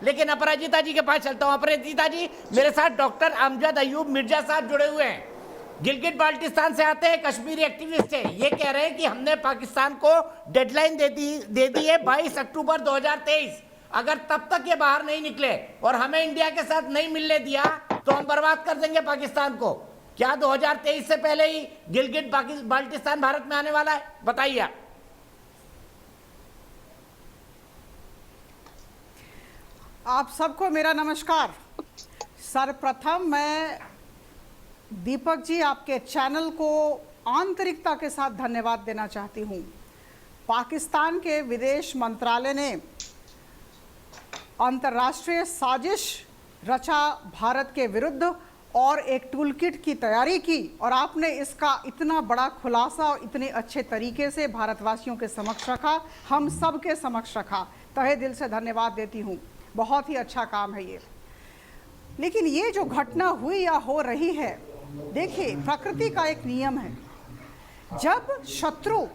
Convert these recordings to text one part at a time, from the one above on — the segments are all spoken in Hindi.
लेकिन अपराजिता जी के पास चलता हूं। अपराजिता जी, मेरे साथ डॉक्टर अमजद अयूब मिर्जा साहब जुड़े हुए हैं, गिलगित बाल्टिस्तान से आते हैं, कश्मीरी एक्टिविस्ट हैं। ये कह रहे हैं कि हमने पाकिस्तान को डेडलाइन दे दी है 22 अक्टूबर 2023। अगर तब तक ये बाहर नहीं निकले और हमें इंडिया के साथ नहीं मिलने दिया तो हम बर्बाद कर देंगे पाकिस्तान को। क्या 2023 से पहले ही गिलगित बाल्टिस्तान भारत में आने वाला है? बताइए आप। आप सबको मेरा नमस्कार। सर्वप्रथम मैं दीपक जी आपके चैनल को आंतरिकता के साथ धन्यवाद देना चाहती हूं। पाकिस्तान के विदेश मंत्रालय ने अंतर्राष्ट्रीय साजिश रचा भारत के विरुद्ध और एक टूलकिट की तैयारी की, और आपने इसका इतना बड़ा खुलासा और इतने अच्छे तरीके से भारतवासियों के समक्ष रखा, हम सब के समक्ष रखा। तहे दिल से धन्यवाद देती हूँ। बहुत ही अच्छा काम है ये। लेकिन ये जो घटना हुई या हो रही है, देखिए प्रकृति का एक नियम है, जब शत्रु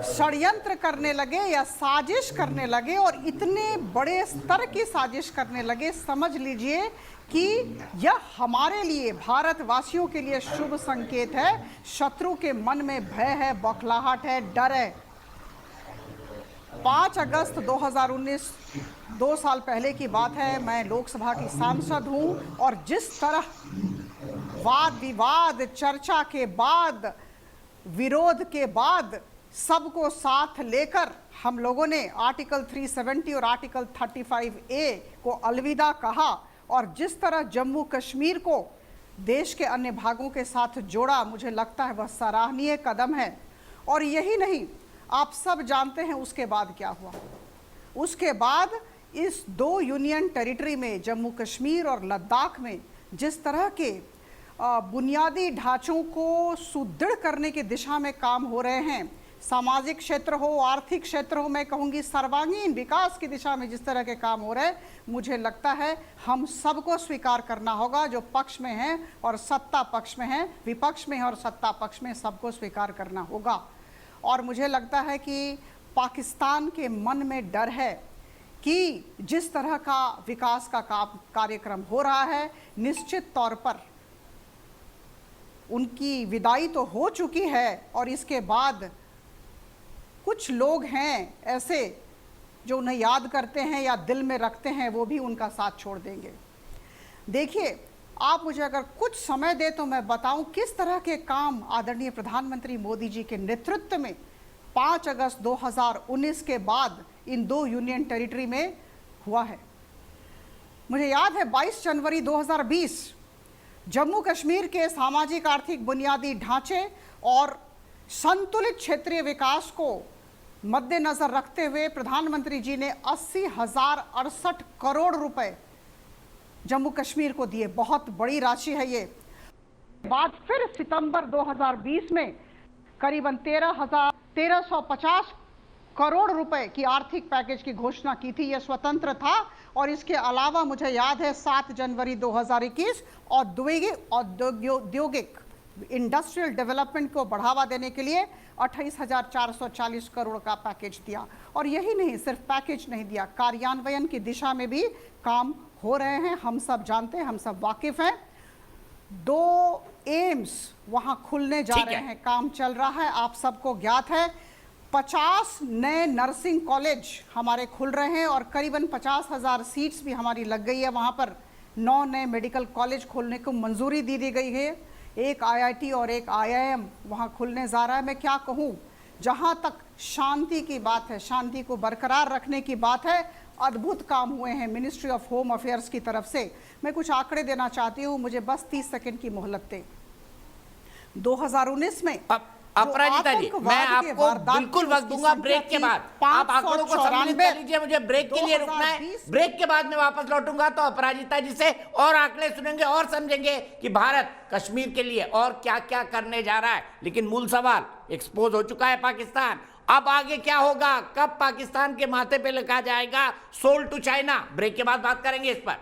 षड्यंत्र करने लगे या साजिश करने लगे और इतने बड़े स्तर की साजिश करने लगे, समझ लीजिए कि यह हमारे लिए, भारतवासियों के लिए शुभ संकेत है। शत्रु के मन में भय है, बौखलाहट है, डर है। 5 अगस्त 2019, 2 साल पहले की बात है। मैं लोकसभा की सांसद हूं और जिस तरह वाद विवाद, चर्चा के बाद, विरोध के बाद सबको साथ लेकर हम लोगों ने आर्टिकल 370 और आर्टिकल 35A को अलविदा कहा, और जिस तरह जम्मू कश्मीर को देश के अन्य भागों के साथ जोड़ा, मुझे लगता है वह सराहनीय कदम है। और यही नहीं, आप सब जानते हैं उसके बाद क्या हुआ। उसके बाद इस 2 यूनियन टेरिटरी में, जम्मू कश्मीर और लद्दाख में, जिस तरह के बुनियादी ढांचों को सुदृढ़ करने की दिशा में काम हो रहे हैं, सामाजिक क्षेत्र हो, आर्थिक क्षेत्र हो, मैं कहूँगी सर्वांगीण विकास की दिशा में जिस तरह के काम हो रहे हैं, मुझे लगता है हम सबको स्वीकार करना होगा, जो पक्ष में हैं और सत्ता पक्ष में हैं, विपक्ष में हैं और सत्ता पक्ष में, सबको स्वीकार करना होगा। और मुझे लगता है कि पाकिस्तान के मन में डर है कि जिस तरह का विकास का कार्यक्रम हो रहा है, निश्चित तौर पर उनकी विदाई तो हो चुकी है, और इसके बाद कुछ लोग हैं ऐसे जो उन्हें याद करते हैं या दिल में रखते हैं, वो भी उनका साथ छोड़ देंगे। देखिए, आप मुझे अगर कुछ समय दे तो मैं बताऊं किस तरह के काम आदरणीय प्रधानमंत्री मोदी जी के नेतृत्व में 5 अगस्त 2019 के बाद इन 2 यूनियन टेरिटरी में हुआ है। मुझे याद है 22 जनवरी 2020 जम्मू कश्मीर के सामाजिक आर्थिक बुनियादी ढांचे और संतुलित क्षेत्रीय विकास को मद्देनजर रखते हुए प्रधानमंत्री जी ने 80,068 करोड़ रुपए जम्मू कश्मीर को दिए। बहुत बड़ी राशि है ये। बाद फिर सितंबर 2020 में करीबन 1350 करोड़ रुपए की आर्थिक पैकेज की घोषणा की थी। यह स्वतंत्र था। और इसके अलावा मुझे याद है 7 जनवरी 2021 औद्योगिक इंडस्ट्रियल डेवलपमेंट को बढ़ावा देने के लिए 28,440 करोड़ का पैकेज दिया। और यही नहीं, सिर्फ पैकेज नहीं दिया, कार्यान्वयन की दिशा में भी काम हो रहे हैं। हम सब जानते हैं, हम सब वाकिफ हैं। 2 एम्स वहां खुलने जा रहे हैं, काम चल रहा है, आप सबको ज्ञात है। 50 नए नर्सिंग कॉलेज हमारे खुल रहे हैं और करीबन 50,000 सीट्स भी हमारी लग गई है वहां पर। 9 नए मेडिकल कॉलेज खोलने को मंजूरी दी गई है। एक IIT और एक IIM वहां खुलने जा रहा है। मैं क्या कहूं, जहां तक शांति की बात है, शांति को बरकरार रखने की बात है, अद्भुत काम हुए हैं मिनिस्ट्री ऑफ होम अफेयर्स की तरफ से। मैं कुछ आंकड़े देना चाहती हूं, मुझे बस 30 सेकंड की मोहलत दें। 2019 में अपराजिता जी, मैं आपको बिल्कुल वक्त दूंगा ब्रेक के बाद। आप आंकड़ों को सम्मिलित कर लीजिए, मुझे ब्रेक के लिए रुकना है। ब्रेक के बाद मैं वापस लौटूंगा तो अपराजिता जी से और आंकड़े सुनेंगे और समझेंगे कि भारत कश्मीर के लिए और क्या क्या करने जा रहा है। लेकिन मूल सवाल, एक्सपोज हो चुका है पाकिस्तान, अब आगे क्या होगा? कब पाकिस्तान के माथे पे लिखा जाएगा सोल्ड टू चाइना? ब्रेक के बाद बात करेंगे इस पर।